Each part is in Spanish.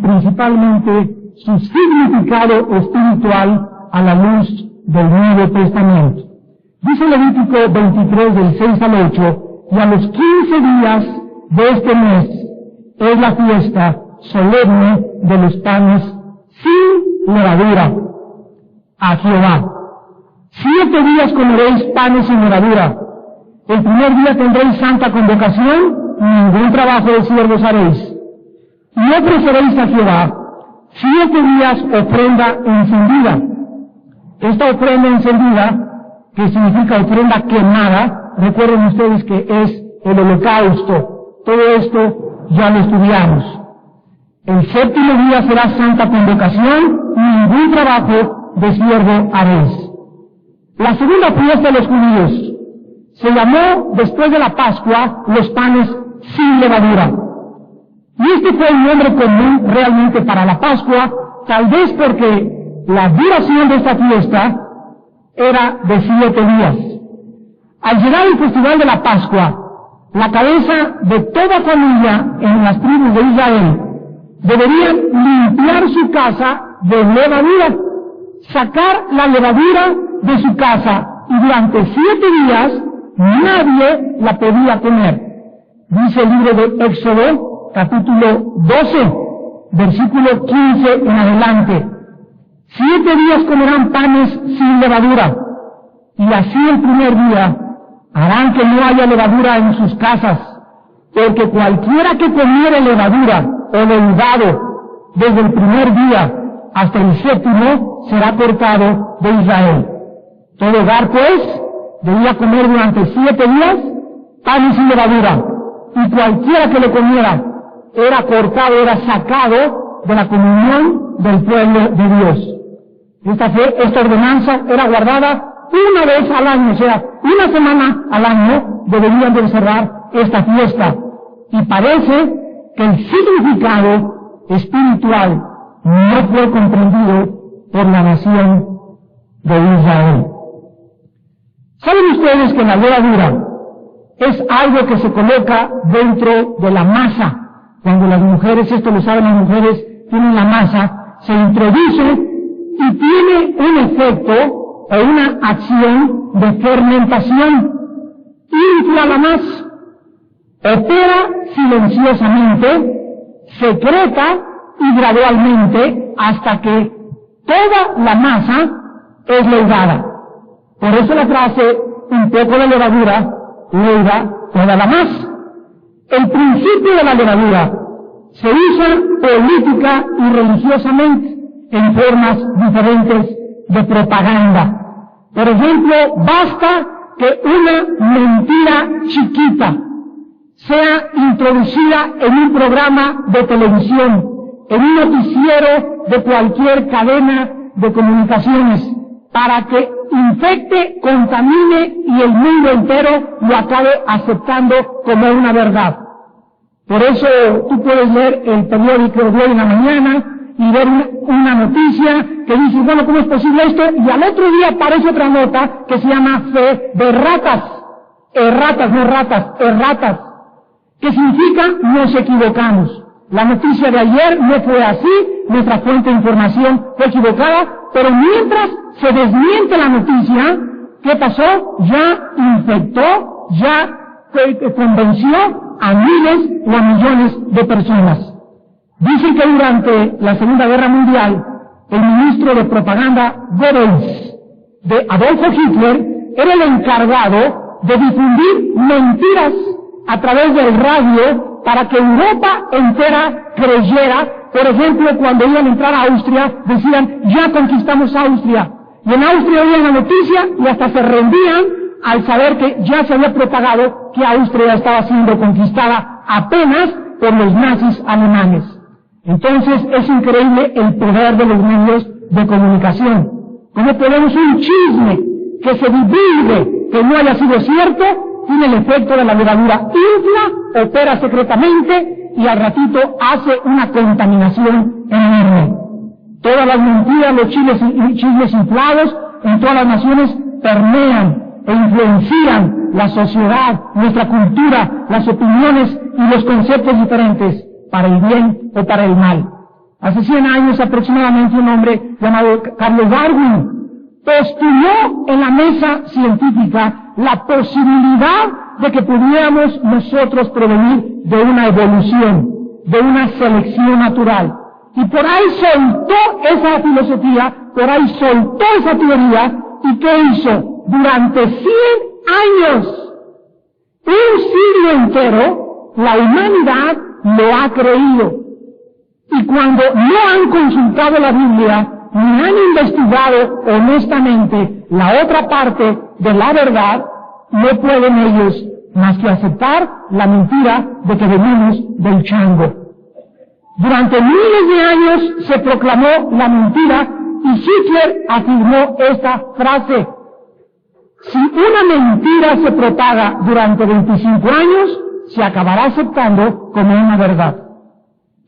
principalmente su significado espiritual a la luz del Nuevo Testamento. Dice Levítico 23 del 6 al 8, y a los 15 días de este mes es la fiesta solemne de los panes sin levadura a Jehová. 7 días comeréis panes sin levadura. El primer día tendréis santa convocación, y ningún trabajo de siervos haréis. Y ofreceréis a Jehová 7 días ofrenda encendida. Esta ofrenda encendida, que significa ofrenda quemada, recuerden ustedes que es el holocausto. Todo esto ya lo estudiamos. El 7º día será santa convocación, y ningún trabajo de siervo haréis. La segunda fiesta de los judíos se llamó, después de la Pascua, los panes sin levadura. Y este fue el nombre común realmente para la Pascua, tal vez porque la duración de esta fiesta era de 7 días. Al llegar el festival de la Pascua, la cabeza de toda familia en las tribus de Israel deberían limpiar su casa de levadura, sacar la levadura de su casa, y durante 7 días nadie la podía comer. Dice el libro de Éxodo, capítulo 12, versículo 15 en adelante. 7 días comerán panes sin levadura, y así el primer día harán que no haya levadura en sus casas, porque cualquiera que comiere levadura o leudado desde el primer día hasta el 7º será cortado de Israel. Todo hogar, pues, debía comer durante 7 días panes sin levadura, y cualquiera que lo comiera era cortado, era sacado de la comunión del pueblo de Dios. Esta ordenanza era guardada una vez al año, o sea, una semana al año deberían de observar esta fiesta. Y parece que el significado espiritual no fue comprendido por la nación de Israel. ¿Saben ustedes que la levadura es algo que se coloca dentro de la masa? Cuando las mujeres, esto lo saben las mujeres, tienen la masa, se introduce y tiene un efecto o una acción de fermentación. Infla la masa, opera silenciosamente, secreta y gradualmente hasta que toda la masa es leudada. Por eso la frase, un poco de levadura, leuda toda la masa. El principio de la levadura se usa política y religiosamente en formas diferentes de propaganda. Por ejemplo, basta que una mentira chiquita sea introducida en un programa de televisión, en un noticiero de cualquier cadena de comunicaciones, para que infecte, contamine y el mundo entero lo acabe aceptando como una verdad. Por eso tú puedes leer el periódico de hoy en la mañana y ver una noticia que dice, bueno, ¿cómo es posible esto? Y al otro día aparece otra nota que se llama fe de ratas. Erratas, no ratas, erratas. ¿Qué significa? Nos equivocamos. La noticia de ayer no fue así, nuestra fuente de información fue equivocada, pero mientras se desmiente la noticia, ¿qué pasó? Ya infectó, ya convenció a miles o a millones de personas. Dicen que durante la Segunda Guerra Mundial, el ministro de propaganda Goebbels, de Adolfo Hitler, era el encargado de difundir mentiras a través del radio para que Europa entera creyera. Por ejemplo, cuando iban a entrar a Austria, decían, ya conquistamos Austria. Y en Austria oían la noticia y hasta se rendían al saber que ya se había propagado que Austria estaba siendo conquistada apenas por los nazis alemanes. Entonces es increíble el poder de los medios de comunicación. Como podemos un chisme que se divulgue que no haya sido cierto, tiene el efecto de la levadura, infla, opera secretamente y al ratito hace una contaminación enorme. Todas las mentiras, los chismes inflados en todas las naciones permean e influencian la sociedad, nuestra cultura, las opiniones y los conceptos diferentes, para el bien o para el mal. Hace 100 años aproximadamente un hombre llamado Carlos Darwin postuló en la mesa científica la posibilidad de que pudiéramos nosotros provenir de una evolución, de una selección natural. Y por ahí soltó esa filosofía, por ahí soltó esa teoría, ¿y qué hizo? Durante 100 años, un siglo entero, la humanidad lo ha creído. Y cuando no han consultado la Biblia, ni han investigado honestamente la otra parte de la verdad, no pueden ellos más que aceptar la mentira de que venimos del chango. Durante miles de años se proclamó la mentira y Hitler afirmó esta frase: si una mentira se propaga durante 25 años, se acabará aceptando como una verdad.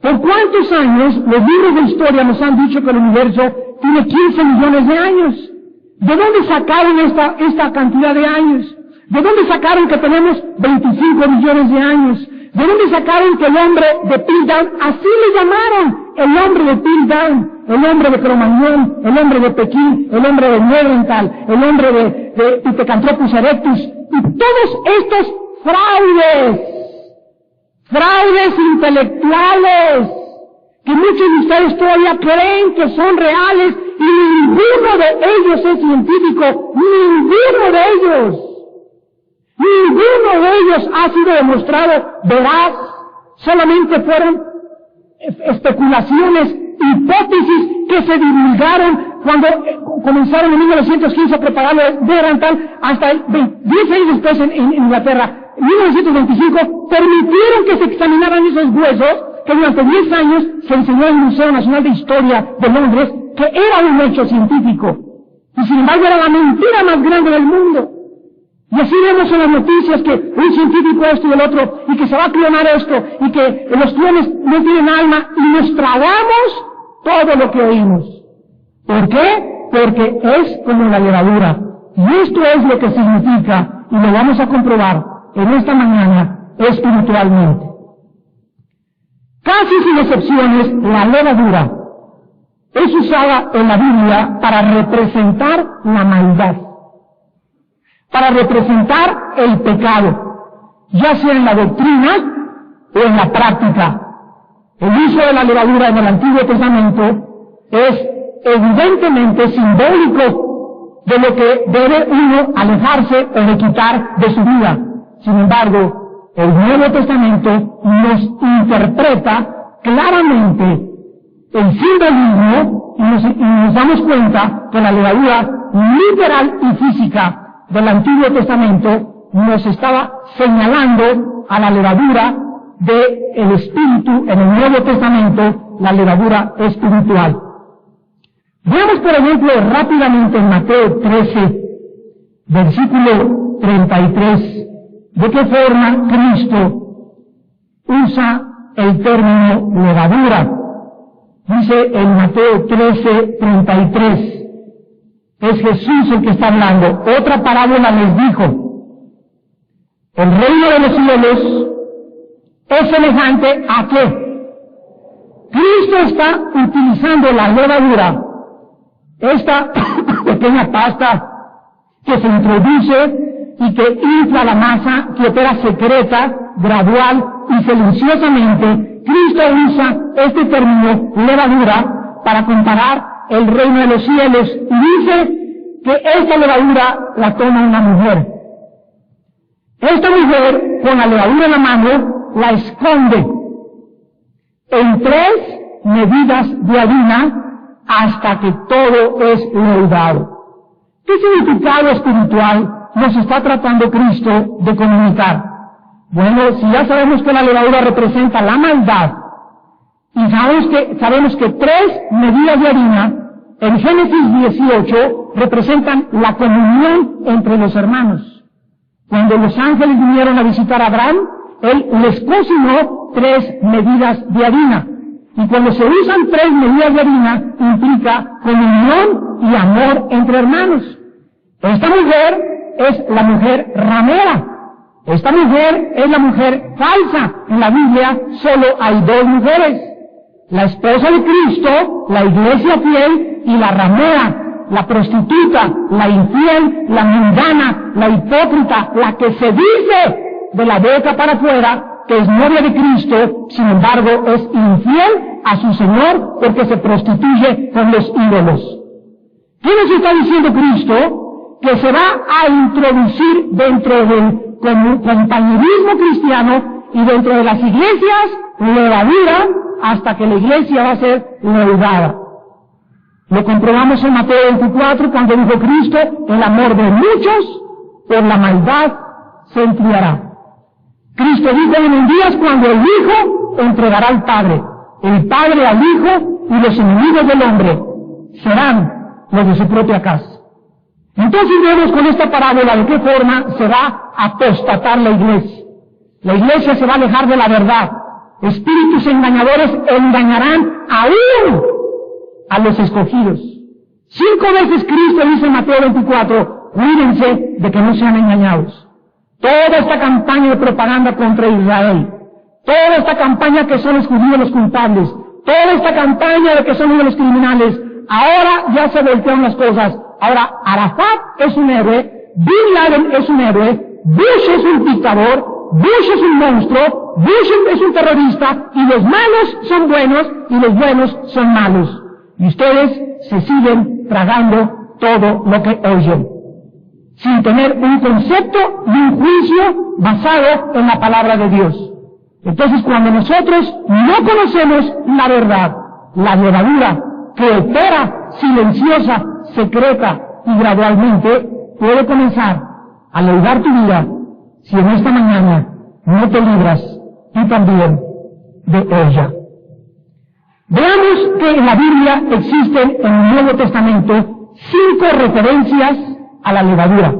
¿Por cuántos años los libros de historia nos han dicho que el universo tiene 15 millones de años? ¿De dónde sacaron esta cantidad de años? ¿De dónde sacaron que tenemos 25 millones de años? ¿De dónde sacaron que el hombre de Piltdown, así le llamaron, el hombre de Piltdown, el hombre de Cromagnon, el hombre de Pekín, el hombre de Neandertal, el hombre de Pithecanthropus erectus, y todos estos fraudes intelectuales, que muchos de ustedes todavía creen que son reales, y ninguno de ellos es científico, ninguno de ellos. Ninguno de ellos ha sido demostrado veraz, solamente fueron especulaciones, hipótesis que se divulgaron cuando comenzaron en 1915 a propagarlo de Neandertal, hasta 10 años después en Inglaterra. En 1925 permitieron que se examinaran esos huesos que durante 10 años se enseñó en el Museo Nacional de Historia de Londres que era un hecho científico. Y sin embargo era la mentira más grande del mundo. Y así vemos en las noticias que un científico esto y el otro, y que se va a clonar esto, y que los clones no tienen alma, y nos tragamos todo lo que oímos. ¿Por qué? Porque es como la levadura. Y esto es lo que significa, y lo vamos a comprobar en esta mañana espiritualmente. Casi sin excepciones, la levadura es usada en la Biblia para representar la maldad, para representar el pecado, ya sea en la doctrina o en la práctica. El uso de la levadura en el Antiguo Testamento es evidentemente simbólico de lo que debe uno alejarse o de quitar de su vida. Sin embargo, el Nuevo Testamento nos interpreta claramente el simbolismo y nos damos cuenta que la levadura literal y física del Antiguo Testamento nos estaba señalando a la levadura del Espíritu en el Nuevo Testamento, la levadura espiritual. Veamos, por ejemplo, rápidamente en Mateo 13, versículo 33, de qué forma Cristo usa el término levadura. Dice en Mateo 13, 33, es Jesús el que está hablando. Otra parábola les dijo: el reino de los cielos es semejante a qué. Cristo está utilizando la levadura, esta pequeña pasta que se introduce y que infla la masa, que opera secreta, gradual y silenciosamente. Cristo usa este término levadura para comparar el reino de los cielos, y dice que esta levadura la toma una mujer. Esta mujer, con la levadura en la mano, la esconde en 3 medidas de harina hasta que todo es leudado. ¿Qué significado espiritual nos está tratando Cristo de comunicar? Bueno, si ya sabemos que la levadura representa la maldad, y sabemos que 3 medidas de harina en Génesis 18 representan la comunión entre los hermanos. Cuando los ángeles vinieron a visitar a Abraham, él les cocinó 3 medidas de harina. Y cuando se usan 3 medidas de harina, implica comunión y amor entre hermanos. Esta mujer es la mujer ramera. Esta mujer es la mujer falsa. En la Biblia solo hay 2 mujeres. La esposa de Cristo, la iglesia fiel, y la ramera, la prostituta, la infiel, la mundana, la hipócrita, la que se dice de la boca para afuera que es novia de Cristo, sin embargo es infiel a su Señor porque se prostituye con los ídolos. ¿Qué nos está diciendo Cristo? Que se va a introducir dentro del compañerismo cristiano y dentro de las iglesias levadura hasta que la iglesia va a ser leudada. Lo comprobamos en Mateo 24 cuando dijo Cristo, el amor de muchos por la maldad se enfriará. Cristo dijo en días cuando el Hijo entregará al Padre, el Padre al Hijo, y los enemigos del hombre serán los de su propia casa. Entonces vemos con esta parábola de qué forma se va a apostatar la iglesia. La iglesia se va a alejar de la verdad. Espíritus engañadores engañarán aún a los escogidos. 5 veces Cristo dice en Mateo 24, cuídense de que no sean engañados. Toda esta campaña de propaganda contra Israel, toda esta campaña que son los judíos los culpables, toda esta campaña de que son ellos los criminales, ahora ya se voltearon las cosas. Ahora Arafat es un héroe, Bin Laden es un héroe, Bush es un dictador, Bush es un monstruo, Bush es un terrorista, y los malos son buenos y los buenos son malos. Y ustedes se siguen tragando todo lo que oyen, sin tener un concepto y un juicio basado en la palabra de Dios. Entonces, cuando nosotros no conocemos la verdad, la levadura que opera silenciosa, secreta y gradualmente puede comenzar a leudar tu vida si en esta mañana no te libras tú también de ella. Veamos que en la Biblia existen en el Nuevo Testamento 5 referencias a la levadura.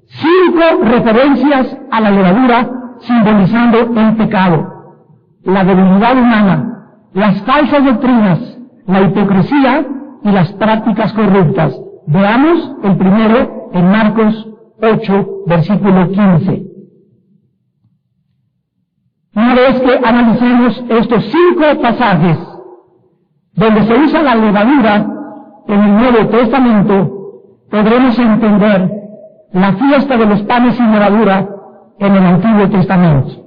5 referencias a la levadura simbolizando el pecado, la debilidad humana, las falsas doctrinas, la hipocresía y las prácticas corruptas. Veamos el primero en Marcos 8, versículo 15. Una vez que analicemos estos 5 pasajes donde se usa la levadura en el Nuevo Testamento, podremos entender la fiesta de los panes sin levadura en el Antiguo Testamento.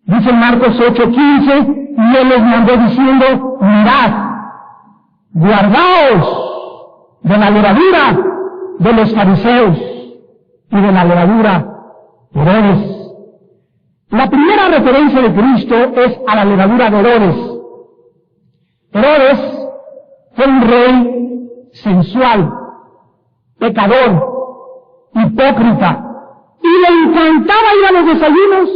Dice en Marcos 8:15, y él les mandó diciendo, mirad, guardaos de la levadura de los fariseos y de la levadura de Herodes. La primera referencia de Cristo es a la levadura de Herodes. Herodes fue un rey sensual, pecador, hipócrita, y le encantaba ir a los desayunos,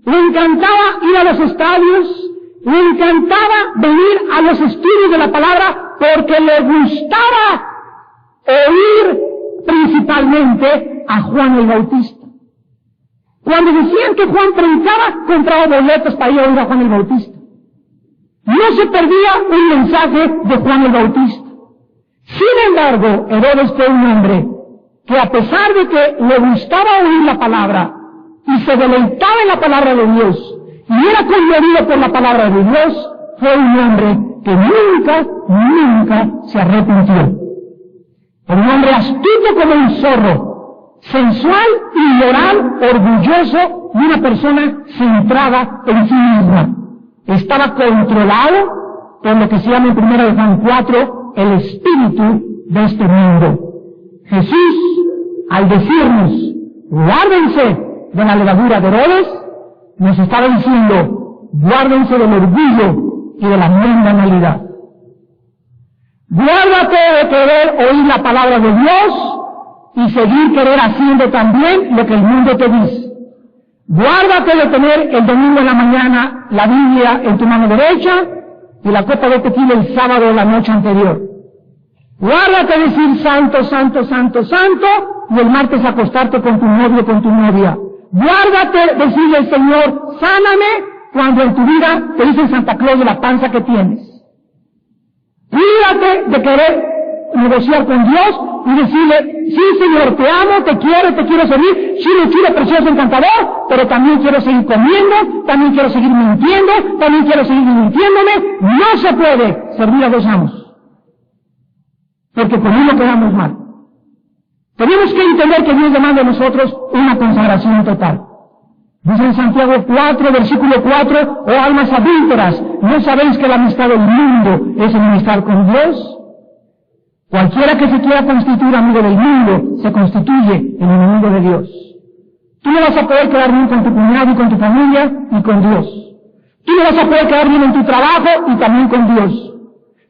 le encantaba ir a los estadios, le encantaba venir a los estudios de la palabra porque le gustaba oír principalmente a Juan el Bautista. Cuando decían que Juan predicaba, compraba boletos para ir a oír a Juan el Bautista. No se perdía un mensaje de Juan el Bautista. Sin embargo, Herodes fue un hombre que a pesar de que le gustaba oír la palabra y se deleitaba en la palabra de Dios y era conmovido por la palabra de Dios, fue un hombre que nunca se arrepintió. Era un hombre astuto como un zorro, sensual, inmoral, orgulloso y una persona centrada en sí misma. Estaba controlado por lo que se llama en 1 Juan 4 el espíritu de este mundo. Jesús, al decirnos, guárdense de la levadura de Herodes, nos estaba diciendo, guárdense del orgullo y de la mundanalidad. Guárdate de querer oír la palabra de Dios y seguir querer haciendo también lo que el mundo te dice. Guárdate de tener el domingo en la mañana la Biblia en tu mano derecha y la copa de tequila el sábado de la noche anterior. Guárdate de decir santo, santo, santo, santo y el martes acostarte con tu novio o con tu novia. Guárdate de decirle al Señor, sáname, cuando en tu vida te dice Santa Claus de la panza que tienes. Cuídate de querer negociar con Dios y decirle, sí Señor, te amo, te quiero servir, chulo, precioso, encantador, pero también quiero seguir comiendo, también quiero seguir mintiendo, también quiero seguir mintiéndome. No se puede servir a dos amos, porque con uno quedamos mal. Tenemos que entender que Dios demanda de nosotros una consagración total. Dice en Santiago 4, versículo 4, oh almas adúlteras, ¿no sabéis que la amistad del mundo es enemistad con Dios? Cualquiera que se quiera constituir amigo del mundo, se constituye el enemigo de Dios. Tú no vas a poder quedar bien con tu cuñado y con tu familia y con Dios. Tú no vas a poder quedar bien en tu trabajo y también con Dios.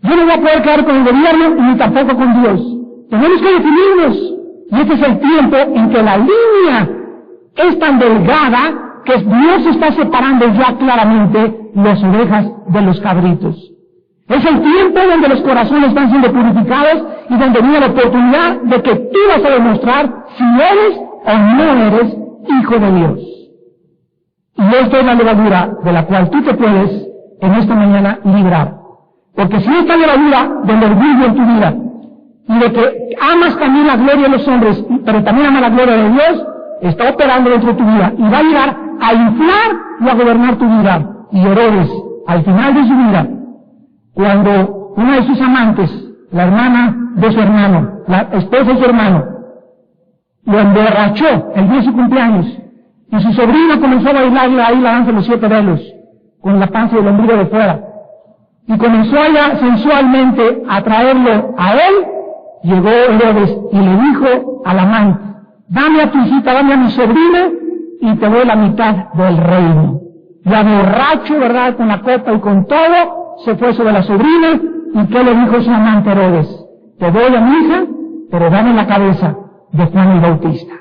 Yo no voy a poder quedar con el gobierno ni tampoco con Dios. Tenemos que definirnos. Y este es el tiempo en que la línea es tan delgada que Dios está separando ya claramente las ovejas de los cabritos. Es el tiempo donde los corazones están siendo purificados y donde viene la oportunidad de que tú vas a demostrar si eres o no eres hijo de Dios. Y esta es la levadura de la cual tú te puedes en esta mañana librar. Porque si esta levadura del orgullo en tu vida y de que amas también la gloria de los hombres, pero también amas la gloria de Dios, está operando dentro de tu vida y va a llegar a inflar y a gobernar tu vida. Y Herodes, al final de su vida, cuando una de sus amantes, la hermana de su hermano, la esposa de su hermano, lo emborrachó el día de su cumpleaños, y su sobrina comenzó a bailarle ahí la danza de los 7 velos, con la panza y el ombligo de fuera, y comenzó ella sensualmente a traerlo a él. Llegó Herodes y le dijo al amante, dame a tu hijita, dame a mi sobrina, y te doy la mitad del reino. Y a borracho, ¿verdad?, con la copa y con todo, se fue sobre la sobrina. ¿Y qué le dijo su amante Herodes? Te doy a mi hija, pero dame la cabeza de Juan el Bautista.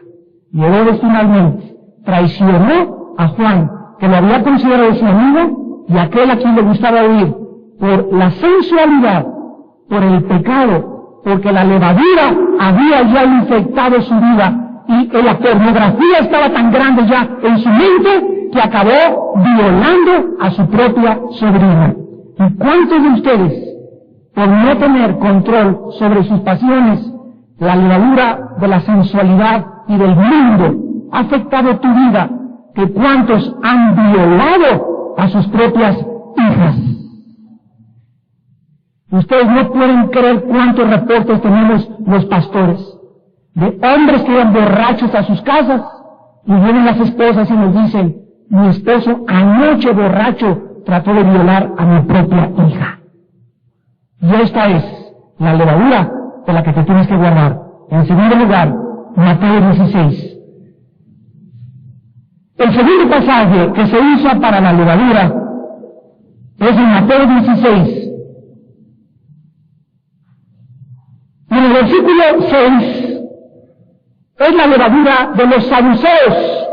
Y Herodes finalmente traicionó a Juan, que lo había considerado su amigo, y aquel a quien le gustaba oír, por la sensualidad, por el pecado, porque la levadura había ya infectado su vida, y la pornografía estaba tan grande ya en su mente, que acabó violando a su propia sobrina. ¿Y cuántos de ustedes, por no tener control sobre sus pasiones, la levadura de la sensualidad y del mundo ha afectado tu vida, que cuántos han violado a sus propias hijas? Ustedes no pueden creer cuántos reportes tenemos los pastores de hombres que van borrachos a sus casas y vienen las esposas y nos dicen, mi esposo anoche borracho trató de violar a mi propia hija. Y esta es la levadura de la que te tienes que guardar. En segundo lugar, Mateo 16. El segundo pasaje que se usa para la levadura es en Mateo 16. Y en el versículo 6 es la levadura de los saduceos.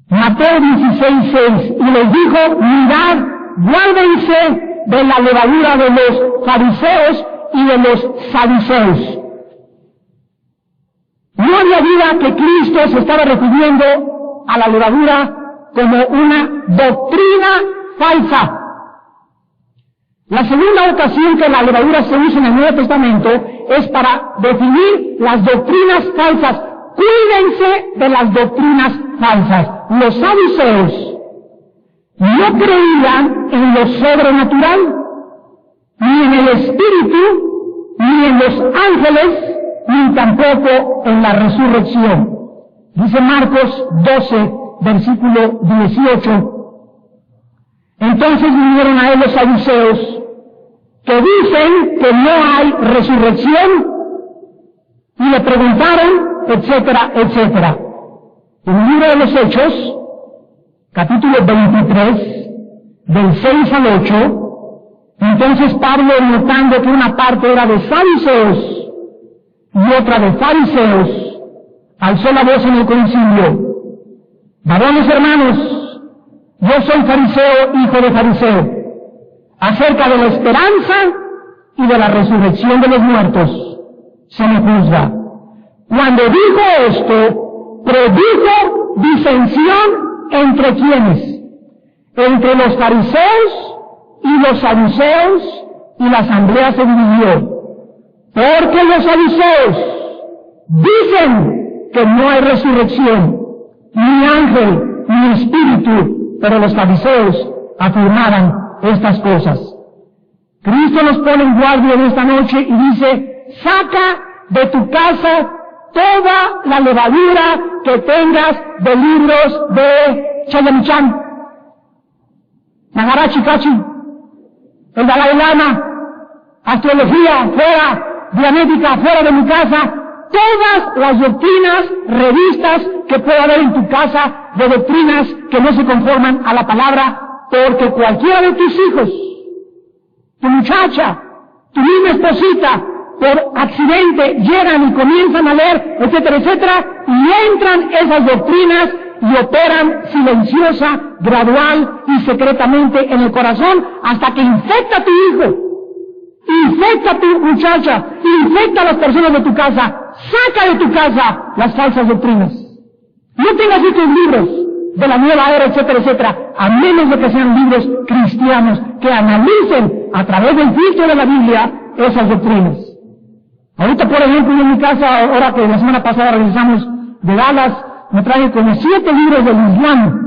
Mateo 16, 6. Y les dijo, mirad, guárdense de la levadura de los fariseos y de los saduceos. No había duda que Cristo se estaba refiriendo a la levadura como una doctrina falsa. La segunda ocasión que la levadura se usa en el Nuevo Testamento es para definir las doctrinas falsas. Cuídense de las doctrinas falsas. Los saduceos no creían en lo sobrenatural, ni en el Espíritu, ni en los ángeles, ni tampoco en la resurrección. Dice Marcos 12, versículo 18. Entonces vinieron a él los saduceos, que dicen que no hay resurrección, y le preguntaron, etcétera, etcétera. En el libro de los Hechos, capítulo 23, del 6 al 8, entonces Pablo, notando que una parte era de saduceos y otra de fariseos, alzó la voz en el concilio: varones hermanos, yo soy fariseo, hijo de fariseo, acerca de la esperanza y de la resurrección de los muertos se me juzga. Cuando dijo esto, produjo disensión entre quienes, entre los fariseos y los saduceos, y la asamblea se dividió. Porque los saduceos dicen que no hay resurrección, ni ángel, ni espíritu, pero los fariseos afirmaban estas cosas. Cristo nos pone en guardia en esta noche y dice, saca de tu casa toda la levadura que tengas de libros de Chayamichán, Maharaji Kachi, el Dalai Lama, astrología, fuera, dianética, fuera de mi casa, todas las doctrinas, revistas que pueda haber en tu casa de doctrinas que no se conforman a la palabra, porque cualquiera de tus hijos, tu muchacha, tu misma esposita, por accidente llegan y comienzan a leer, etcétera, etcétera, y entran esas doctrinas y operan silenciosa, gradual y secretamente en el corazón hasta que infecta a tu hijo, infecta a tu muchacha, infecta a las personas de tu casa, saca de tu casa las falsas doctrinas. No tengas estos libros de la nueva era, etcétera, etcétera, a menos de que sean libros cristianos que analicen a través del filtro de la Biblia esas doctrinas. Ahorita, por ejemplo, en mi casa, ahora que la semana pasada regresamos de Dallas, me traje como 7 libros del Islam.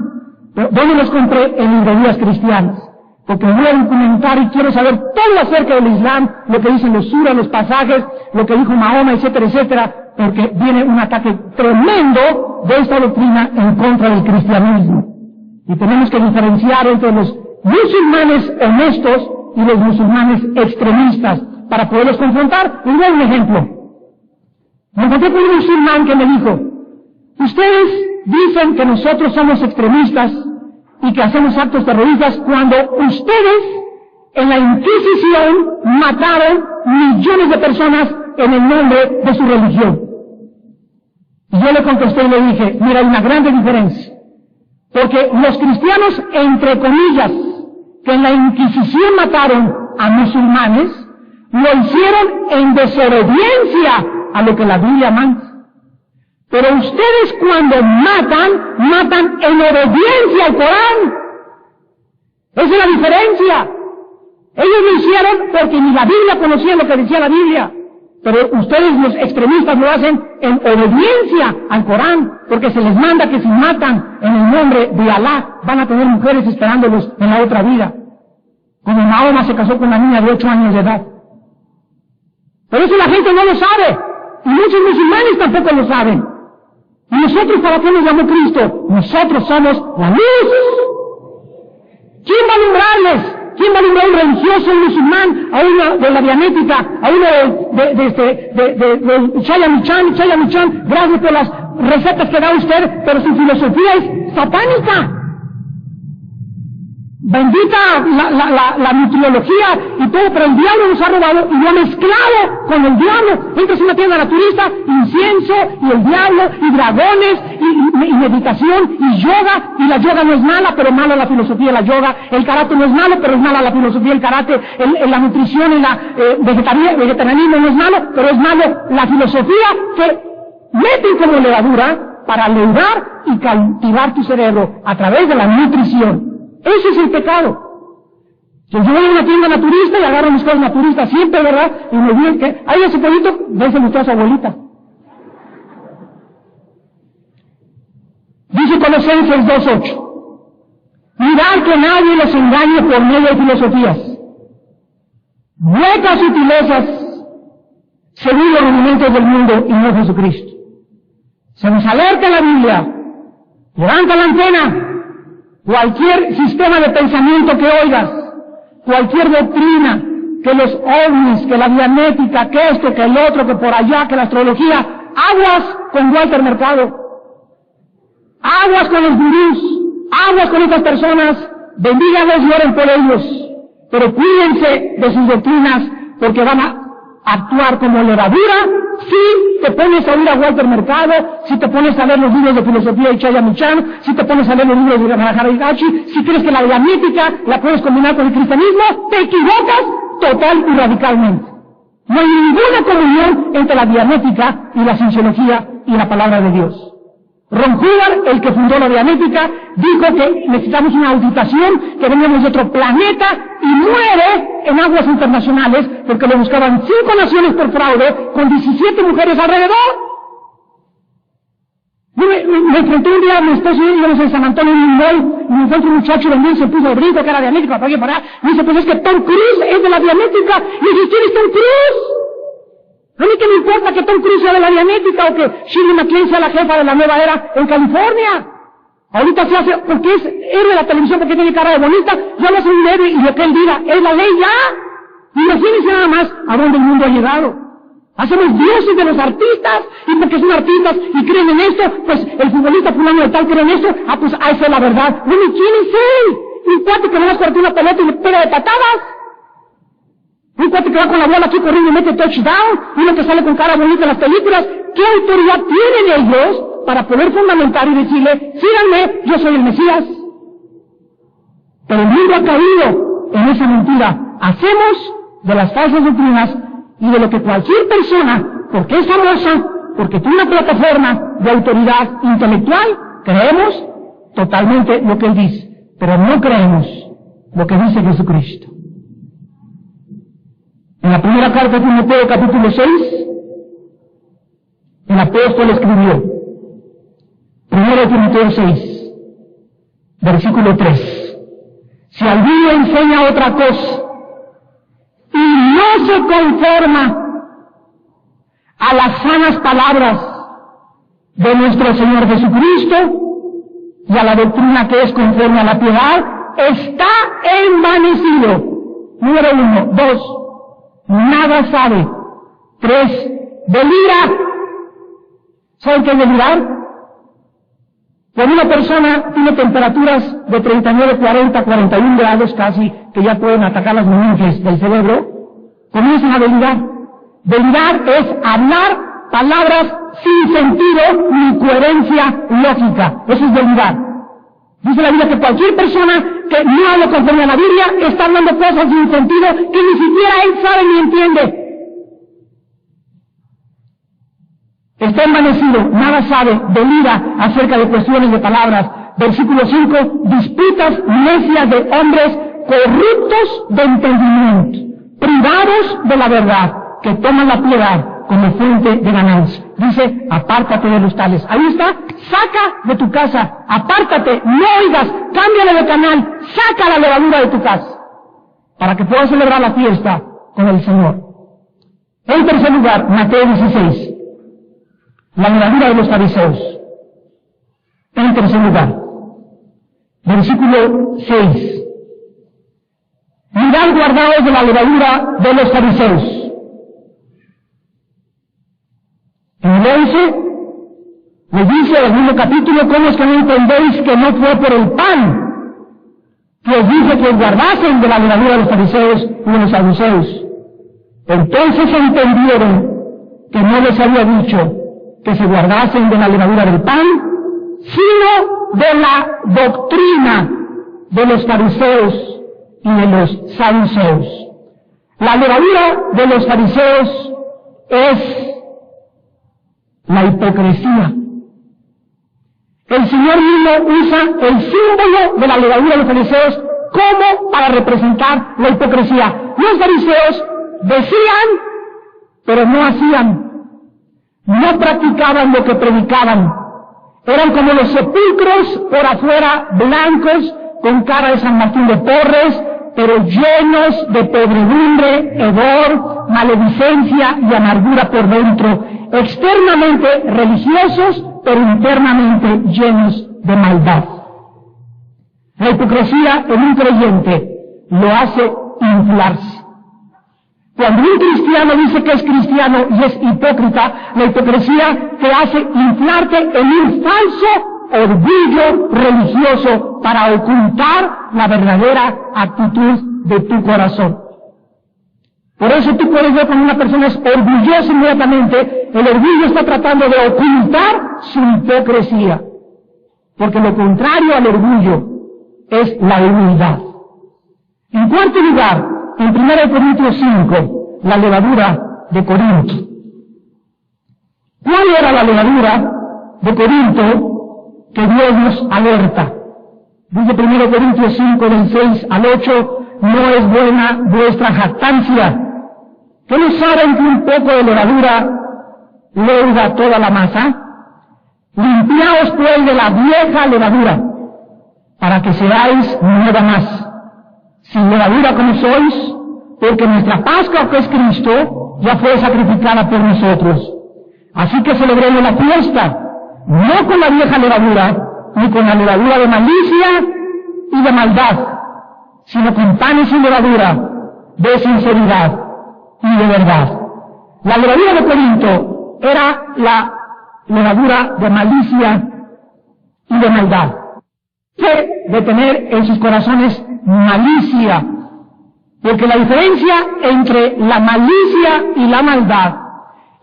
¿Dónde los compré? En librerías cristianas. Porque me voy a documentar y quiero saber todo acerca del Islam, lo que dicen los suras, los pasajes, lo que dijo Mahoma, etcétera, etcétera, porque viene un ataque tremendo de esta doctrina en contra del cristianismo. Y tenemos que diferenciar entre los musulmanes honestos y los musulmanes extremistas para poderlos confrontar. Les doy un ejemplo. Me encontré con un musulmán que me dijo, ustedes dicen que nosotros somos extremistas y que hacemos actos terroristas cuando ustedes en la Inquisición mataron millones de personas en el nombre de su religión. Y yo le contesté y le dije, mira, hay una grande diferencia. Porque los cristianos, entre comillas, que en la Inquisición mataron a musulmanes, lo hicieron en desobediencia a lo que la Biblia manda. Pero ustedes cuando matan en obediencia al Corán. Esa es la diferencia. Ellos lo hicieron porque ni la Biblia conocía lo que decía la Biblia. Pero ustedes los extremistas lo hacen en obediencia al Corán, porque se les manda que si matan en el nombre de Alá, van a tener mujeres esperándolos en la otra vida. Como Mahoma se casó con una niña de 8 años de edad. Pero eso la gente no lo sabe. Y muchos musulmanes tampoco lo saben. ¿Y nosotros para qué nos llamó Cristo? Nosotros somos la luz. ¿Quién va a alumbrarles? ¿Quién va a alumbrar a un religioso, un musulmán, a uno de la dianética, a uno de Chayamichán? Gracias por las recetas que da usted, pero su filosofía es satánica. Bendita la nutriología y todo, pero el diablo nos ha robado y lo ha mezclado con el diablo. Entras en una tienda naturista, incienso y el diablo y dragones y meditación y yoga, y la yoga no es mala, pero mala la filosofía de la yoga. El karate no es malo, pero es mala la filosofía del karate. La nutrición y la vegetarianismo no es malo, pero es malo la filosofía que meten como levadura para leudar y cautivar tu cerebro a través de la nutrición. Ese es el pecado. Yo voy a una tienda naturista y agarro mis cosas naturistas siempre, ¿verdad? Y me dicen que, ay, ese pollito, déselo usted a su abuelita. Dice Colosenses 2:8. Mirad que nadie les engañe por medio de filosofías, huecas sutilezas, según los rudimentos del mundo y no Jesucristo. Se nos alerta la Biblia, levanta la antena. Cualquier sistema de pensamiento que oigas, cualquier doctrina, que los ovnis, que la dianética, que esto, que el otro, que por allá, que la astrología, aguas con Walter Mercado, aguas con los gurús, aguas con estas personas, bendígalos y oren por ellos, pero cuídense de sus doctrinas, porque van a actuar como levadura si te pones a ir a Walter Mercado, si te pones a leer los libros de filosofía de Chayamichán, si te pones a leer los libros de Maharaji Kachi, si crees que la dianética la puedes combinar con el cristianismo, te equivocas total y radicalmente. No hay ninguna comunión entre la dianética y la cienciología y la palabra de Dios. Ron Hubbard, el que fundó la Dianética, dijo que necesitamos una auditación, que veníamos de otro planeta, y muere en aguas internacionales porque lo buscaban 5 naciones por fraude con 17 mujeres alrededor. Me enfrenté un día a mi esposo y íbamos en San Antonio en un mall, y me encuentro un muchacho vendiendo, se puso el brinco que era Dianética, para allá para acá. Me dice, pues es que Tom Cruise es de la Dianética. Y yo dije, ¿quién es Tom Cruise? A mí que me importa que Tom Cruise sea de la Dianética o que Shirley MacLaine sea la jefa de la nueva era en California. Ahorita se hace, porque es héroe de la televisión, porque tiene cara de bonita, ya lo hace un héroe y lo que él diga es la ley ya. Imagínense nada más a dónde el mundo ha llegado. Hacemos dioses de los artistas, y porque son artistas y creen en esto, pues el futbolista fulano de tal cree en esto, pues esa es la verdad. Bueno, ¿y quién es él? Un cuate que no va a cortar una pelota y le pega de patadas. Un cuate que va con la bola aquí corriendo y mete touchdown, uno que sale con cara bonita en las películas. ¿Qué autoridad tienen ellos para poder fundamentar y decirle, síganme, yo soy el Mesías? Pero el mundo ha caído en esa mentira. Hacemos de las falsas doctrinas y de lo que cualquier persona, porque es famosa, porque tiene una plataforma de autoridad intelectual, creemos totalmente lo que él dice, pero no creemos lo que dice Jesucristo. En la primera carta de Timoteo, capítulo 6, el apóstol escribió, 1 Timoteo 6, versículo 3, si alguno enseña otra cosa y no se conforma a las sanas palabras de nuestro Señor Jesucristo y a la doctrina que es conforme a la piedad, está envanecido. Número 1. 2. Nada sabe. 3. Delira. ¿Saben qué es delirar? Cuando una persona tiene temperaturas de 39, 40, 41 grados casi, que ya pueden atacar las meninges del cerebro, comienzan a delirar. Delirar es hablar palabras sin sentido ni coherencia lógica. Eso es delirar. Dice la Biblia que cualquier persona que no habla conforme a la Biblia está hablando cosas sin sentido que ni siquiera él sabe ni entiende. Está envanecido, nada sabe, delira acerca de cuestiones de palabras. Versículo 5, disputas necias de hombres corruptos de entendimiento, privados de la verdad, que toman la piedad como fuente de ganancia. Dice, apártate de los tales. Ahí está, saca de tu casa, apártate, no oigas, cámbiale de canal, saca la levadura de tu casa, para que puedas celebrar la fiesta con el Señor. En tercer lugar, Mateo 16. La levadura de los fariseos. En tercer lugar, versículo 6. Mirad guardaos de la levadura de los fariseos. En el 11, les dice el mismo capítulo, ¿cómo es que no entendéis que no fue por el pan que os dije que os guardasen de la levadura de los fariseos y de los saduceos? Entonces entendieron que no les había dicho que se guardasen de la levadura del pan, sino de la doctrina de los fariseos y de los saduceos. La levadura de los fariseos es la hipocresía. El Señor mismo usa el símbolo de la levadura de los fariseos como para representar la hipocresía. Los fariseos decían, pero no hacían. No practicaban lo que predicaban. Eran como los sepulcros por afuera, blancos, con cara de San Martín de Porres, pero llenos de podredumbre, hedor, maledicencia y amargura por dentro. Externamente religiosos, pero internamente llenos de maldad. La hipocresía en un creyente lo hace inflarse. Cuando un cristiano dice que es cristiano y es hipócrita, la hipocresía te hace inflarte en un falso orgullo religioso para ocultar la verdadera actitud de tu corazón. Por eso tú puedes ver cuando una persona es orgullosa inmediatamente, el orgullo está tratando de ocultar su hipocresía. Porque lo contrario al orgullo es la humildad. En cuarto lugar, en 1 Corintios 5, la levadura de Corinto. ¿Cuál era la levadura de Corinto que Dios nos alerta. Dice 1 Corintios 5, del 6 al 8, no es buena vuestra jactancia. ¿Que no saben que un poco de levadura leuda toda la masa? Limpiaos pues de la vieja levadura, para que seáis nueva más, sin levadura como sois, porque nuestra Pascua, que es Cristo, ya fue sacrificada por nosotros. Así que celebremos la fiesta, no con la vieja levadura, ni con la levadura de malicia y de maldad, sino con panes sin levadura, de sinceridad y de verdad. La levadura de Corinto era la levadura de malicia y de maldad. De tener en sus corazones malicia, porque la diferencia entre la malicia y la maldad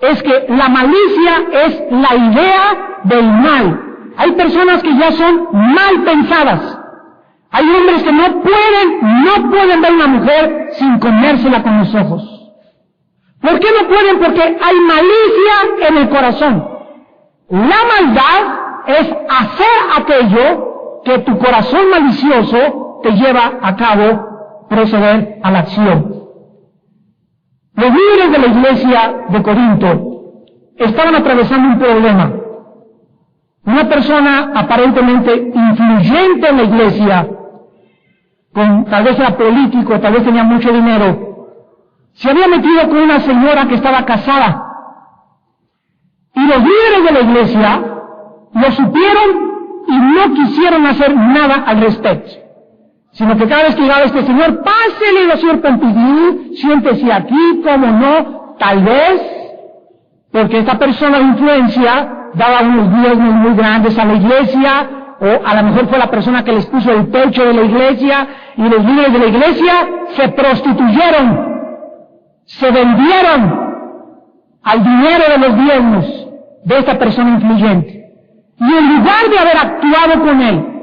es que la malicia es la idea del mal. Hay personas que ya son mal pensadas. Hay hombres que no pueden ver una mujer sin comérsela con los ojos. ¿Por qué no pueden? Porque hay malicia en el corazón. La maldad es hacer aquello que tu corazón malicioso te lleva a cabo, proceder a la acción. Los líderes de la iglesia de Corinto estaban atravesando un problema. Una persona aparentemente influyente en la iglesia, tal vez era político, tal vez tenía mucho dinero, se había metido con una señora que estaba casada. Y los líderes de la iglesia lo supieron y no quisieron hacer nada al respecto, sino que cada vez que llegaba este señor, pásele, señor Pompidou, siéntese aquí, como no, tal vez, porque esta persona de influencia daba unos diezmos muy grandes a la iglesia, o a lo mejor fue la persona que les puso el techo de la iglesia, y los líderes de la iglesia se prostituyeron, se vendieron al dinero de los diezmos de esta persona influyente. Y en lugar de haber actuado con él,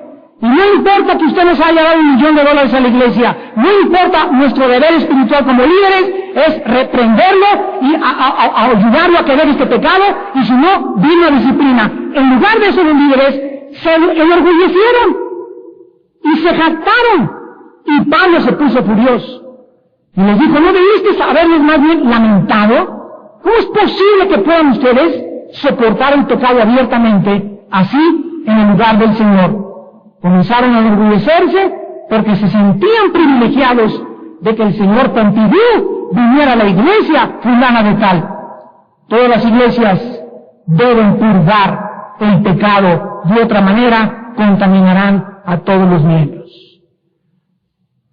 y no importa que usted nos haya dado $1,000,000 a la iglesia, no importa, nuestro deber espiritual como líderes es reprenderlo y a ayudarlo a que vea este pecado, y si no, vino a disciplina. En lugar de eso, los líderes se enorgullecieron y se jactaron, y Pablo se puso furioso y les dijo, ¿no debiste haberles más bien lamentado? ¿Cómo es posible que puedan ustedes soportar el pecado abiertamente, así en el lugar del Señor? Comenzaron a enorgullecerse porque se sentían privilegiados de que el señor Pompidou viniera a la iglesia fulana de tal. Todas las iglesias deben purgar el pecado, de otra manera contaminarán a todos los miembros.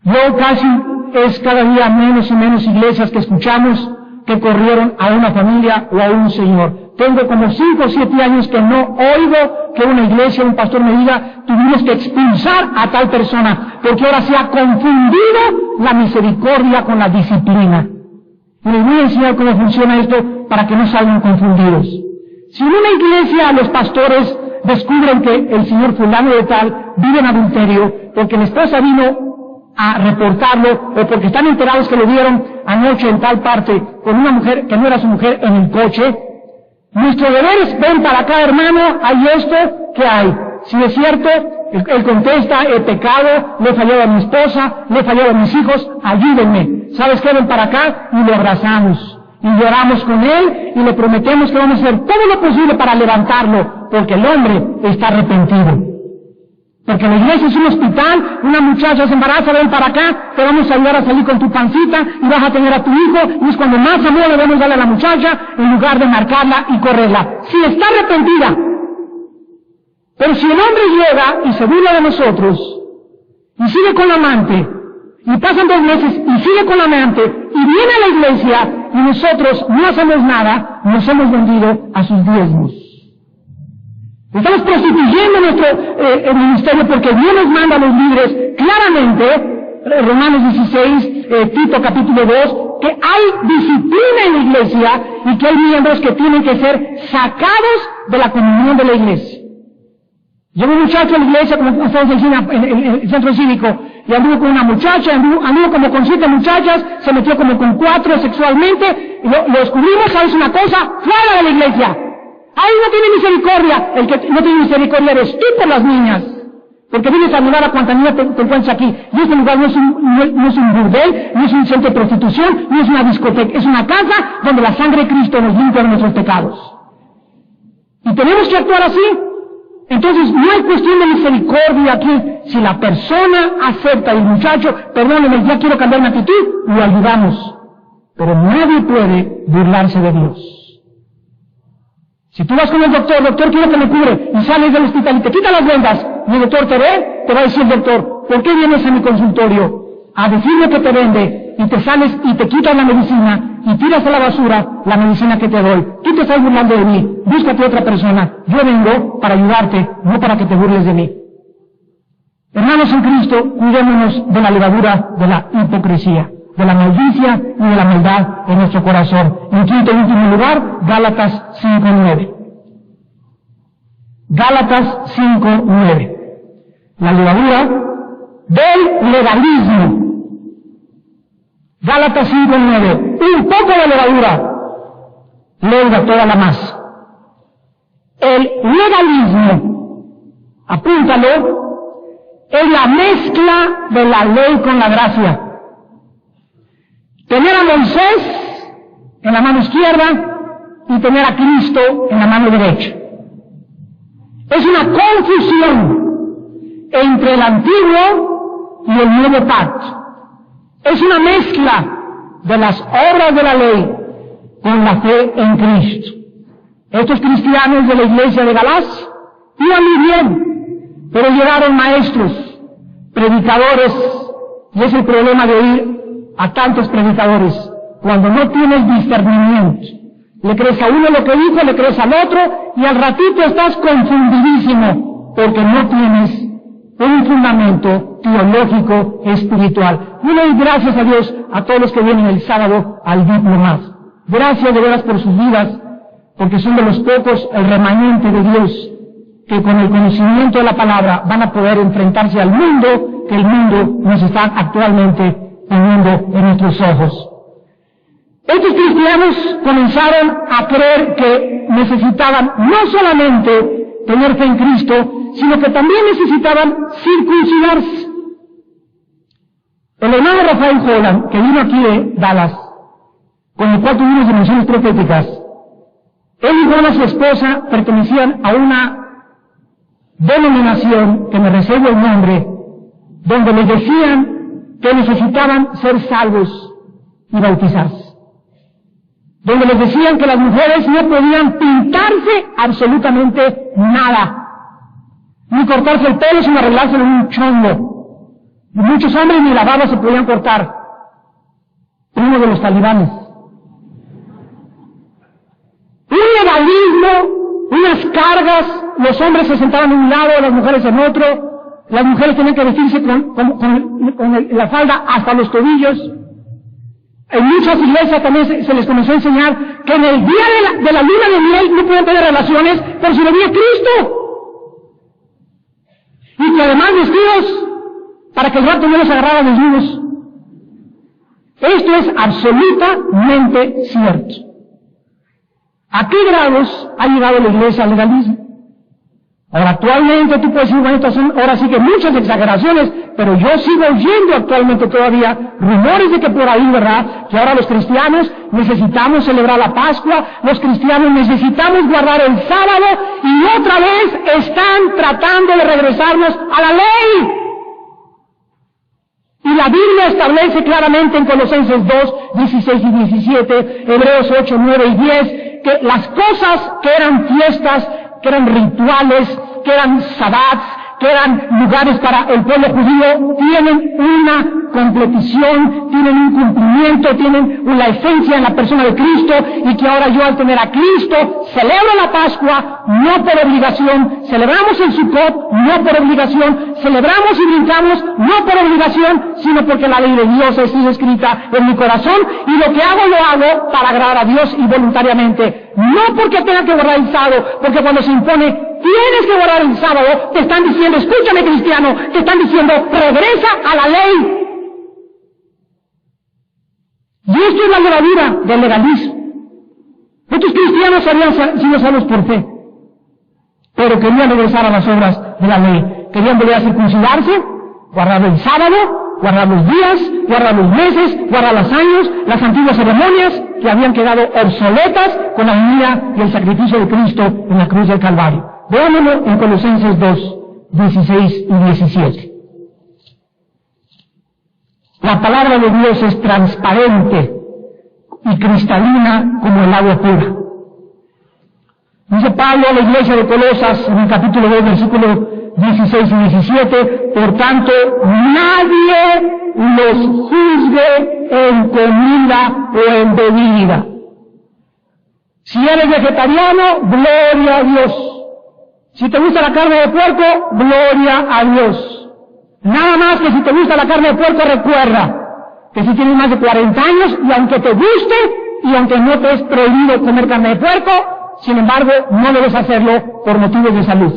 Yo casi es cada día menos y menos iglesias que escuchamos que corrieron a una familia o a un señor. Tengo como 5 o 7 años que no oigo que una iglesia o un pastor me diga, tuvimos que expulsar a tal persona, porque ahora se ha confundido la misericordia con la disciplina. Y les voy a enseñar cómo funciona esto para que no salgan confundidos. Si en una iglesia los pastores descubren que el señor fulano de tal vive en adulterio, porque la esposa vino a reportarlo, o porque están enterados que lo vieron anoche en tal parte con una mujer que no era su mujer en el coche, nuestro deber es, ven para acá, hermano, hay esto, ¿qué hay? Si es cierto, él contesta, he pecado, le he fallado a mi esposa, le he fallado a mis hijos, ayúdenme. ¿Sabes qué? Ven para acá, y lo abrazamos, y lloramos con él, y le prometemos que vamos a hacer todo lo posible para levantarlo, porque el hombre está arrepentido. Porque la iglesia es un hospital, una muchacha se embaraza, ven para acá, te vamos a ayudar a salir con tu pancita, y vas a tener a tu hijo, y es cuando más amor le debemos darle a la muchacha, en lugar de marcarla y correrla. Si está arrepentida. Pero si el hombre llega y se burla de nosotros, y sigue con la amante, y pasan 2 meses, y sigue con la amante, y viene a la iglesia, y nosotros no hacemos nada, nos hemos vendido a sus diezmos. Estamos prostituyendo nuestro ministerio, porque Dios nos manda a los líderes claramente, Romanos 16, Tito capítulo 2, que hay disciplina en la iglesia y que hay miembros que tienen que ser sacados de la comunión de la iglesia. Llegó un muchacho a la iglesia, como ustedes dicen, en el centro cívico, y anduvo con una muchacha, anduvo como con 7 muchachas, se metió como con 4 sexualmente, y lo descubrimos, ¿sabes una cosa? ¡Fuera de la iglesia! ¡Ay, no tiene misericordia! El que no tiene misericordia eres tú por las niñas. Porque vienes a ayudar a cuanta niña te encuentras aquí. Y este lugar no es un burdel, no es un centro de prostitución, no es una discoteca. Es una casa donde la sangre de Cristo nos limpia de nuestros pecados. Y tenemos que actuar así. Entonces, no hay cuestión de misericordia aquí. Si la persona acepta, el muchacho, perdóneme, ya quiero cambiar mi actitud, lo ayudamos. Pero nadie puede burlarse de Dios. Si tú vas con el doctor, quiero que me cubre, y sales del hospital y te quita las vendas, y el doctor te ve, te va a decir el doctor, ¿por qué vienes a mi consultorio a decirme que te vende, y te sales y te quitas la medicina, y tiras a la basura la medicina que te doy? Tú te estás burlando de mí, búscate otra persona, yo vengo para ayudarte, no para que te burles de mí. Hermanos en Cristo, cuidémonos de la levadura de la hipocresía, de la maldicia y de la maldad en nuestro corazón. En quinto y último lugar, Gálatas 5:9. Gálatas 5:9. La levadura del legalismo. Gálatas 5:9. Un poco de levadura leuda toda la masa. El legalismo, apúntalo, es la mezcla de la ley con la gracia. Tener a Moisés en la mano izquierda y tener a Cristo en la mano derecha. Es una confusión entre el antiguo y el nuevo pacto. Es una mezcla de las obras de la ley con la fe en Cristo. Estos cristianos de la iglesia de Galacia iban muy bien, pero llegaron maestros, predicadores, y es el problema de oír a tantos predicadores, cuando no tienes discernimiento. Le crees a uno lo que dijo, le crees al otro, y al ratito estás confundidísimo, porque no tienes un fundamento teológico espiritual. Yo le doy gracias a Dios a todos los que vienen el sábado al diplomado. Gracias de veras por sus vidas, porque son de los pocos el remanente de Dios que con el conocimiento de la palabra van a poder enfrentarse al mundo que el mundo nos está actualmente poniendo en nuestros ojos. Estos cristianos comenzaron a creer que necesitaban no solamente tener fe en Cristo, sino que también necesitaban circuncidarse. El hermano Rafael Holland, que vino aquí de Dallas, con el cual tuvimos dimensiones proféticas, él y Juana, su esposa, pertenecían a una denominación, que me reservo el nombre, donde les decían que necesitaban ser salvos y bautizarse. Donde les decían que las mujeres no podían pintarse absolutamente nada, ni cortarse el pelo sin arreglárselo en un chongo. Y muchos hombres ni la barba se podían cortar. Uno de los talibanes. Un legalismo, unas cargas, los hombres se sentaban en un lado, las mujeres en otro, las mujeres tenían que vestirse con la falda hasta los tobillos. En muchas iglesias también se les comenzó a enseñar que en el día de la luna de miel no pueden tener relaciones por si venía Cristo. Y que además vestidos para que el rato no los agarrara desnudos. Esto es absolutamente cierto. ¿A qué grados ha llegado la iglesia al legalismo? Ahora, actualmente tú puedes decir, bueno, estas son ahora sí que muchas exageraciones, pero yo sigo oyendo actualmente todavía rumores de que por ahí, ¿verdad?, que ahora los cristianos necesitamos celebrar la Pascua, los cristianos necesitamos guardar el sábado, y otra vez están tratando de regresarnos a la ley. Y la Biblia establece claramente en Colosenses 2, 16 y 17, Hebreos 8, 9 y 10, que las cosas que eran fiestas, que eran rituales, que eran sabbats, que eran lugares para el pueblo judío, tienen una completición, tienen un cumplimiento, tienen una esencia en la persona de Cristo, y que ahora yo, al tener a Cristo, celebro la Pascua no por obligación, celebramos el Sukkot no por obligación, celebramos y brincamos no por obligación, sino porque la ley de Dios ha sido escrita en mi corazón, y lo que hago lo hago para agradar a Dios y voluntariamente, no porque tenga que guardar el sábado, porque cuando se impone tienes que guardar el sábado, te están diciendo, escúchame cristiano, te están diciendo, regresa a la ley. Y esto es la levadura del legalismo. No Muchos cristianos habían sido salvos por fe, pero querían regresar a las obras de la ley. Querían volver a circuncidarse, guardar el sábado, guardar los días, guardar los meses, guardar los años, las antiguas ceremonias que habían quedado obsoletas con la venida y el sacrificio de Cristo en la cruz del Calvario. Veámoslo en Colosenses 2, 16 y 17. La palabra de Dios es transparente y cristalina como el agua pura. Dice Pablo a la iglesia de Colosas en el capítulo 2, versículo 16 y 17, por tanto, nadie los juzgue en comida o en bebida. Si eres vegetariano, gloria a Dios. Si te gusta la carne de puerco, gloria a Dios. Nada más que si te gusta la carne de puerco, recuerda que si tienes más de 40 años, y aunque te guste, y aunque no te es prohibido comer carne de puerco, sin embargo, no debes hacerlo por motivos de salud.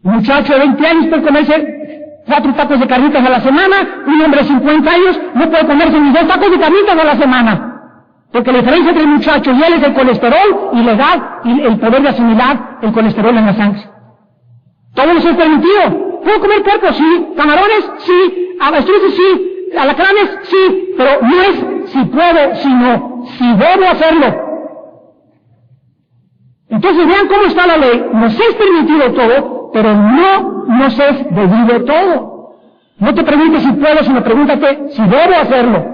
Un muchacho de 20 años puede comerse 4 tacos de carnitas a la semana, un hombre de 50 años no puede comerse ni 2 tacos de carnitas a la semana. Porque la diferencia entre el muchacho y él es el colesterol y la edad y el poder de asimilar el colesterol en la sangre. Todo eso es permitido. ¿Puedo comer puerco? Sí. ¿Camarones? Sí. ¿Avestruces? Sí. ¿Alacranes? Sí. Pero no es si puedo, sino si debo hacerlo. Entonces vean cómo está la ley. Nos es permitido todo, pero no nos es debido todo. No te preguntes si puedo, sino pregúntate si debo hacerlo.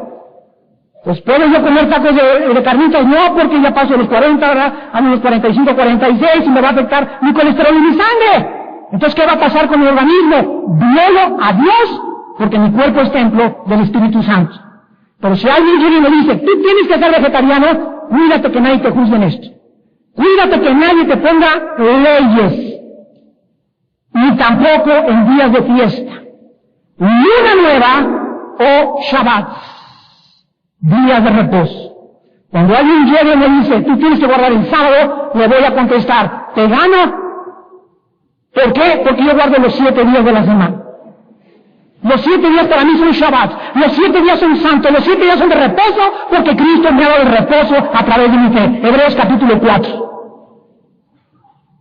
Pues puedo yo comer tacos de carnitas, no, porque ya paso los 40, ¿verdad? A los 45, 46 y me va a afectar mi colesterol y mi sangre. Entonces, ¿qué va a pasar con mi organismo? Violo a Dios, porque mi cuerpo es templo del Espíritu Santo. Pero si alguien viene y me dice, tú tienes que ser vegetariano, cuídate que nadie te juzgue en esto. Cuídate que nadie te ponga leyes, ni tampoco en días de fiesta, luna nueva o Shabbat, días de reposo. Cuando alguien llegue y me dice, tú tienes que guardar el sábado, le voy a contestar, ¿te gano? ¿Por qué? Porque yo guardo los 7 días de la semana. Los 7 días para mí son Shabbat, los 7 días son santos, los 7 días son de reposo, porque Cristo me ha dado el reposo a través de mi fe. Hebreos capítulo 4.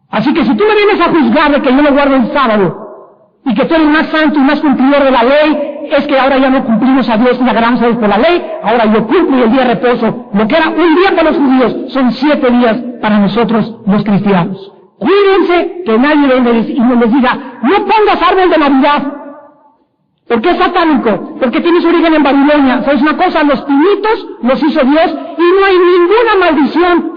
Así que si tú me vienes a juzgar de que yo no guardo el sábado, y que tú eres más santo y más cumplidor de la ley, es que ahora ya no cumplimos a Dios y agradamos a Dios por la ley, ahora yo cumplo el día de reposo. Lo que era un día para los judíos, son 7 días para nosotros los cristianos. Cuídense que nadie venga y no les diga, no pongas árbol de Navidad, porque es satánico, porque tiene su origen en Babilonia. ¿Sabes una cosa? Los pinitos los hizo Dios y no hay ninguna maldición,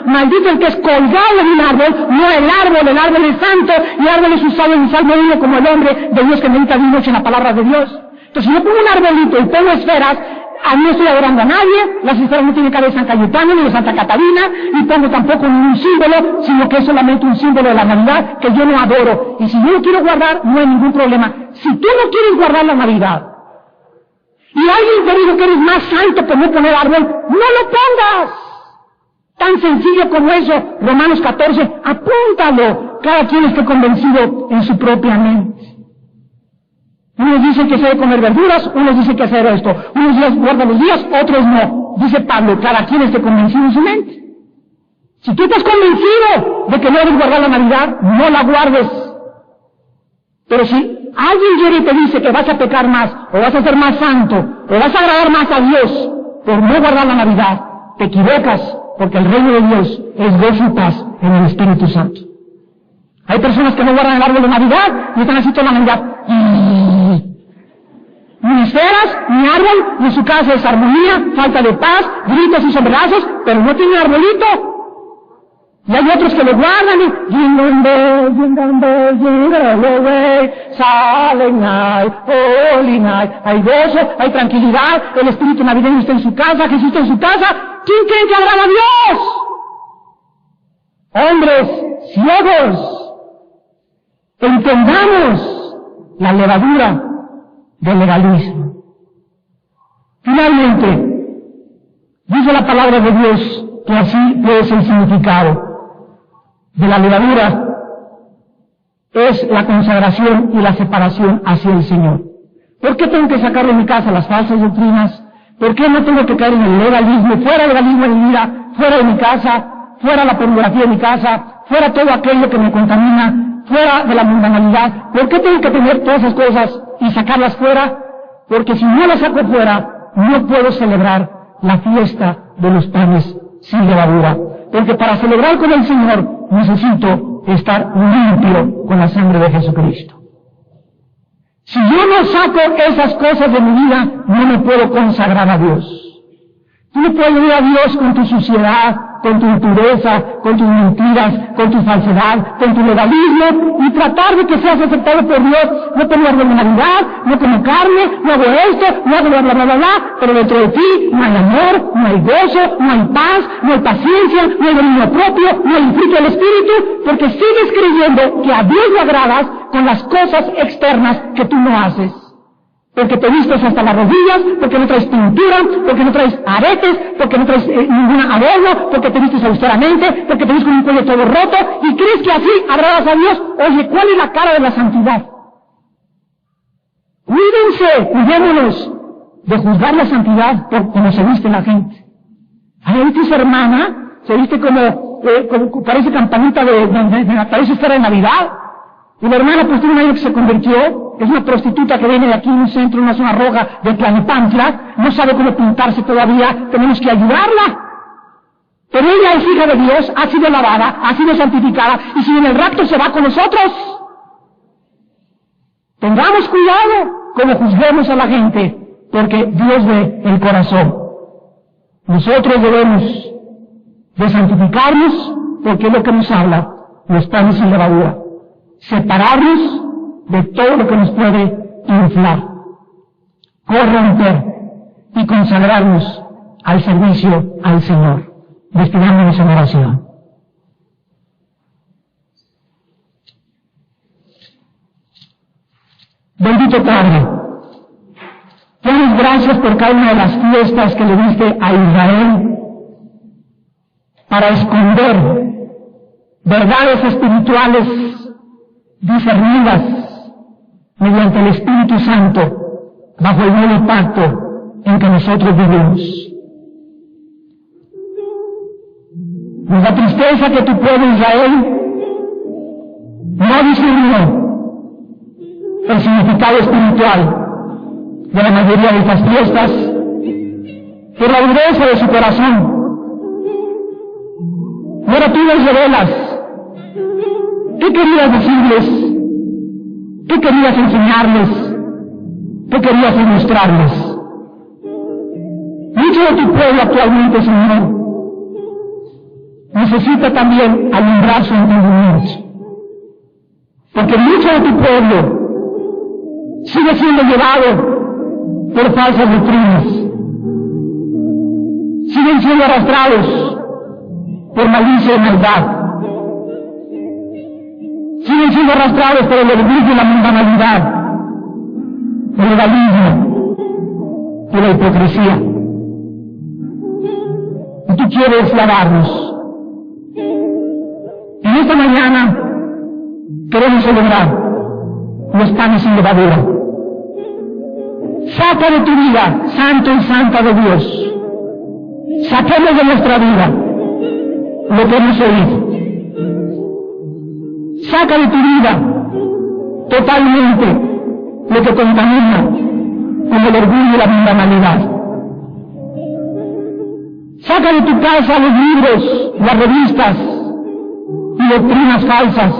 maldito el que es colgado en un árbol, no el árbol es santo, y el árbol es usado en el Salmo 1 como el hombre de Dios que medita día y noche en la palabra de Dios. Entonces, si yo pongo un arbolito y pongo esferas, a mí no estoy adorando a nadie, las esferas no tienen cara de San Cayetano ni de Santa Catalina, y pongo tampoco ningún símbolo, sino que es solamente un símbolo de la Navidad que yo no adoro. Y si yo lo quiero guardar, no hay ningún problema. Si tú no quieres guardar la Navidad, y alguien te dijo que eres más santo por no poner árbol, no lo pongas. Tan sencillo como eso, Romanos 14, apúntalo. Cada quien esté convencido en su propia mente. Unos dicen que se debe comer verduras, unos dicen que hacer esto, unos días guardan los días, otros no. Dice Pablo, cada quien esté convencido en su mente. Si tú estás convencido de que no debes guardar la Navidad, no la guardes. Pero si alguien viene y te dice que vas a pecar más, o vas a ser más santo, o vas a agradar más a Dios por no guardar la Navidad, te equivocas, porque el reino de Dios es gozo y paz en el Espíritu Santo. Hay personas que no guardan el árbol de Navidad y están así toda la Navidad. Ni esferas, ni árbol, ni su casa es armonía, falta de paz, gritos y sombrerazos, pero no tiene arbolito. Y hay otros que lo guardan y jingle away, silent night, holy night. Hay gozo, hay tranquilidad, el espíritu navideño está en su casa, Jesús está en su casa. ¿Quién cree que agrada a Dios? Hombres ciegos, entendamos la levadura del legalismo. Finalmente, dice la palabra de Dios que así puede ser el significado de la levadura, es la consagración y la separación hacia el Señor. ¿Por qué tengo que sacar de mi casa las falsas doctrinas? ¿Por qué no tengo que caer en el legalismo, fuera legalismo en mi vida, fuera de mi casa, fuera la pornografía de mi casa, fuera todo aquello que me contamina, fuera de la mundanalidad. ¿Por qué tengo que tener todas esas cosas y sacarlas fuera? Porque si no las saco fuera, no puedo celebrar la fiesta de los panes sin levadura. Porque para celebrar con el Señor necesito estar limpio con la sangre de Jesucristo. Si yo no saco esas cosas de mi vida, no me puedo consagrar a Dios. Tú no puedes ir a Dios con tu suciedad, con tu impureza, con tus mentiras, con tu falsedad, con tu legalismo, y tratar de que seas aceptado por Dios. No tengo originalidad, no como carne, no hago esto, no hago bla bla bla bla, pero dentro de ti no hay amor, no hay gozo, no hay paz, no hay paciencia, no hay dominio propio, no hay fruto del Espíritu, porque sigues creyendo que a Dios le agradas con las cosas externas que tú no haces. Porque te vistes hasta las rodillas, porque no traes pintura, porque no traes aretes, porque no traes ningún adorno, porque te vistes austeramente, porque te vistes con un cuello todo roto, y crees que así agradas a Dios. Oye, ¿cuál es la cara de la santidad? Cuidémonos de juzgar la santidad por cómo se viste la gente. Ahí viste esa hermana, se viste como parece campanita parece estar en Navidad. Y la hermana pues tiene un año que se convirtió, es una prostituta que viene de aquí en un centro, en una zona roja de Tlalnepantla, no sabe cómo pintarse todavía, tenemos que ayudarla. Pero ella es hija de Dios, ha sido lavada, ha sido santificada, y si en el rapto se va con nosotros. Tengamos cuidado como juzguemos a la gente, porque Dios ve el corazón. Nosotros debemos de santificarnos, porque es lo que nos habla, los panes sin levadura. Separarnos de todo lo que nos puede inflar, corromper y consagrarnos al servicio al Señor. Despidándonos en oración. Bendito Padre, te damos gracias por cada una de las fiestas que le diste a Israel para esconder verdades espirituales discernidas mediante el Espíritu Santo bajo el nuevo pacto en que nosotros vivimos. Nos da tristeza que tu pueblo Israel no discernió el significado espiritual de la mayoría de estas fiestas por la dureza de su corazón. Ahora tú les revelas. ¿Qué querías decirles? ¿Qué querías enseñarles? ¿Qué querías ilustrarles? Mucho de tu pueblo actualmente, Señor, necesita también alumbrar su entendimiento. Porque mucho de tu pueblo sigue siendo llevado por falsas doctrinas. Siguen siendo arrastrados por malicia y maldad. Siguen siendo arrastrados por el orgullo y la mundanalidad, el legalismo y la hipocresía. Y tú quieres lavarnos. Y esta mañana queremos celebrar los panes sin levadura. Saca de tu vida, santo y santa de Dios. Saquemos de nuestra vida lo que hemos oído. Saca de tu vida totalmente lo que contamina con el orgullo y la mundanalidad. Saca de tu casa los libros, las revistas y doctrinas falsas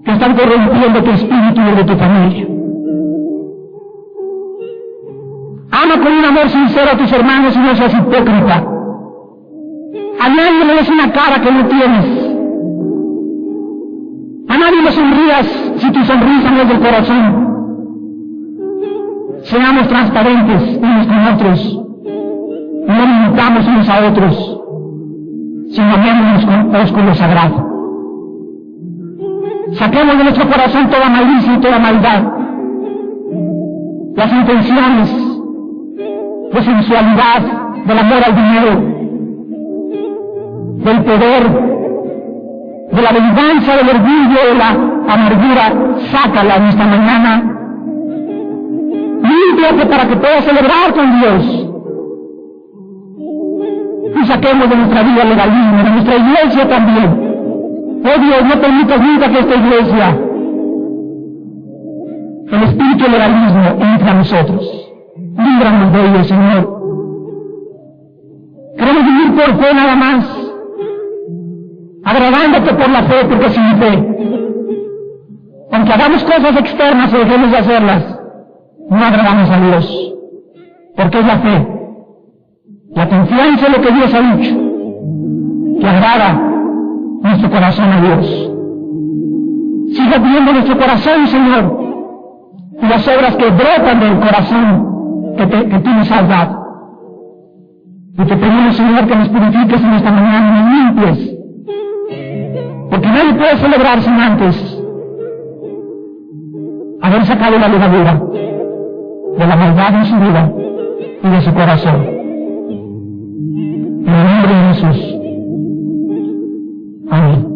que están corrompiendo tu espíritu y el de tu familia. Ama con un amor sincero a tus hermanos y no seas hipócrita. A nadie le des una cara que no tienes. A nadie le sonrías si tu sonrisa no es del corazón. Seamos transparentes unos con otros. No limitamos unos a otros, sino amémonos con ósculo sagrado. Saquemos de nuestro corazón toda malicia y toda maldad, las intenciones de sensualidad, del amor al dinero, del poder, de la venganza, del orgullo, de la amargura. Sácala en esta mañana. Límpiate para que puedas celebrar con Dios. Y y saquemos de nuestra vida el legalismo, de nuestra iglesia también. Oh Dios, no permitas nunca que esta iglesia, el espíritu del legalismo, entre a nosotros. Líbranos de ello, Señor. Queremos vivir por fe nada más, agradándote por la fe, porque sin fe, aunque hagamos cosas externas o dejemos de hacerlas, no agradamos a Dios, porque es la fe, la confianza en lo que Dios ha dicho, que agrada nuestro corazón a Dios. Siga viendo nuestro corazón, Señor, y las obras que brotan del corazón que tú nos has dado. Y te pedimos, Señor, que nos purifiques en esta mañana y nos limpies, porque nadie puede celebrar sin antes haber sacado la levadura de la maldad en su vida y de su corazón. En el nombre de Jesús. Amén.